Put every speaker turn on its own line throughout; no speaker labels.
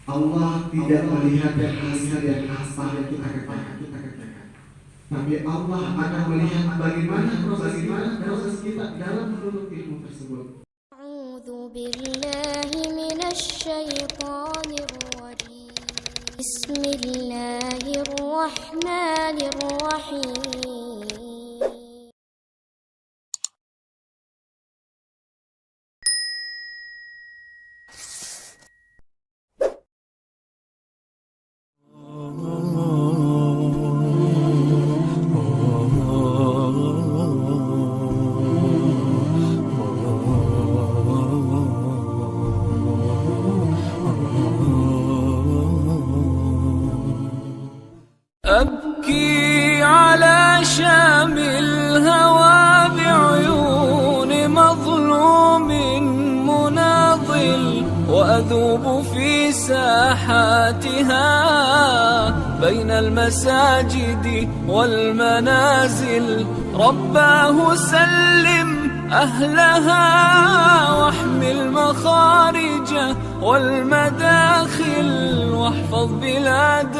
Allah tidak melihat yang hasil yang kita kerjakan, tapi Allah akan melihat bagaimana proses kita dalam menuntut ilmu tersebut.
A'udzu billahi minasyaitonir rajim. Bismillahirrahmanirrahim.
أبكي على شام الهوى بعيون مظلوم مناضل وأذوب في ساحاتها بين المساجد والمنازل رباه سلم أهلها واحمي المخارج والمداخل واحفظ بلاد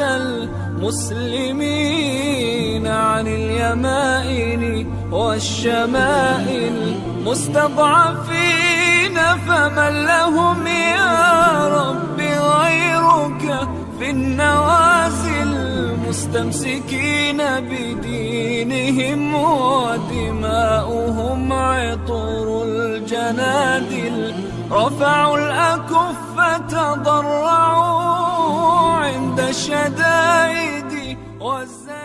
المسلمين عن اليمائن والشمائل مستضعفين فمن لهم يا رب غيرك في النوازل مستمسكين بدينهم ودماؤهم عطر الجنادل رفعوا الأكف تضرعوا عند الشدائد والزلازل.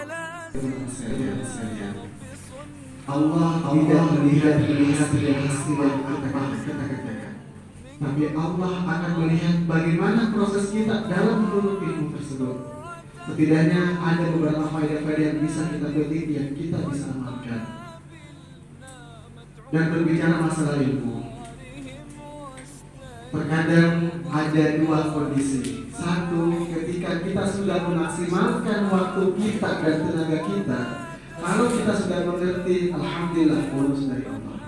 Allah tidak melihat yang hasil yang kita kerjakan, tapi Allah akan melihat bagaimana proses kita dalam menuntut ilmu tersebut. Setidaknya ada beberapa faedah-faedah yang bisa kita petik, yang kita bisa amalkan. Dan berbicara masalah ilmu, terkadang ada dua kondisi. Satu, ketika kita sudah memaksimalkan waktu kita dan tenaga kita, kalau kita sudah mengerti, alhamdulillah, bonus dari Allah.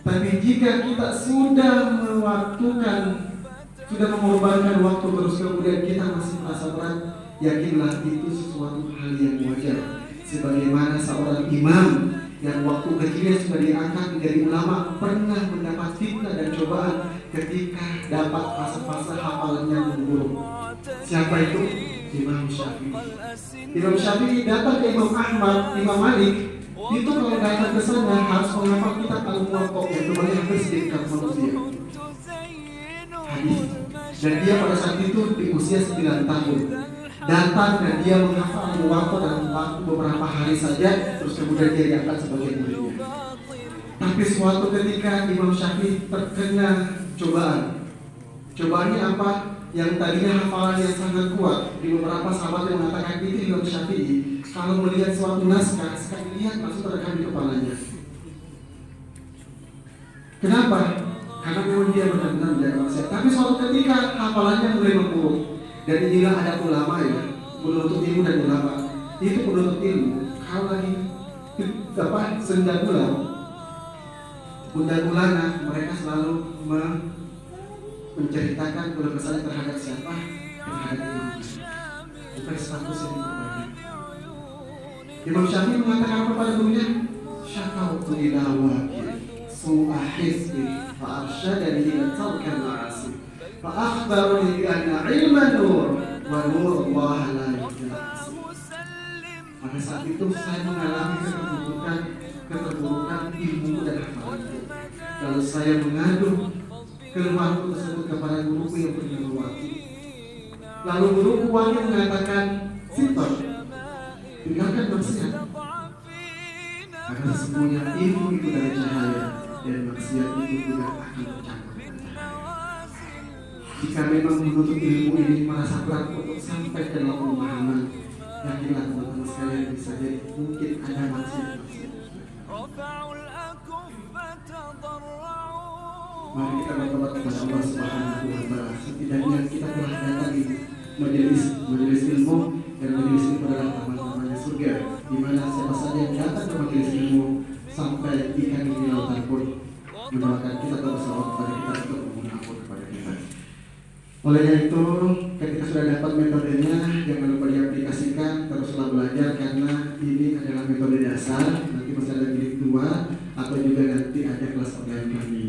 Tapi jika kita sudah mengorbankan waktu terus kemudian kita masih merasa berat, yakinlah itu sesuatu hal yang wajar. Sebagaimana seorang imam yang waktu kecilnya sudah diangkat menjadi ulama pernah mendapat fitnah dan cobaan ketika dapat fase-fase hafalannya memburuk. Siapa itu? Imam Syafi'i. Imam Syafi'i datang ke Imam Ahmad, Imam Malik. Itu kalau datang ke sana harus menghafal kitab Al-Muwatta, yaitu banyak sedikit manusia. Hadis. Dan dia pada saat itu di usia 9 tahun. Datang dan dia menghafal Al-Muwatta dalam waktu beberapa hari saja, terus kemudian dia diangkat sebagai muridnya. Tapi suatu ketika Imam Syafi'i terkena cobaan. Cobaannya apa? Yang tadinya hafalan yang sangat kuat. Di beberapa sahabat yang mengatakan itu Imam Syafi'i kalau melihat suatu naskah sekali lihat langsung terekam di kepalanya. Kenapa? Karena memang dia benar-benar menjaga wasiat. Tapi suatu ketika hafalannya mulai memburuk. Dan inilah ada ulama ya, penuntut ilmu dan ulama. Itu penuntut ilmu. Kalau lagi senda bulan, undang-ulana, mereka selalu menceritakan keluh kesahnya terhadap siapa? Terhadap ilmu. Bukan status yang diperbanyak. Imam Syafi'i mengatakan apa pada gurunya? Syakautu ila wakil su'a hizbi fa'arsyadani ila tarkan ma'asi fa'akhbaruni bi anna ilman nur wa nur Allah la yudhasi. Pada saat itu saya mengalami keterburukan ilmu dan hafalanku. Lalu saya mengadu keluhanku tersebut kepada guruku yang bernama Waki. Lalu guruku Waki mengatakan, "Sinton, tinggalkan maksiat. Karena sesungguhnya ilmu itu dari cahaya dan maksiat itu tidak akan tercapai dengan cahaya." Jika memang menuntut ilmu ini merasa berat untuk sampai ke dalam pemahaman, yakinlah teman-teman sekalian bisa jadi mungkin ada maksiat-maksiat. Mari kita bertobat kepada Allah Subhanahu wa Ta'ala. Setidaknya kita telah datang di majelis ilmu, dan majelis ini adalah taman-tamannya surga, di mana siapa saja yang datang ke majelis ilmu sampai ikan di lautan pun mendoakan kita terus kepada kita untuk memohon ampun kepada kita. Oleh itu, ketika sudah dapat metodenya, jangan lupa diaplikasikan, teruslah belajar karena ini adalah metode dasar. Nanti masih ada jilid 2 atau juga nanti ada kelas online kami.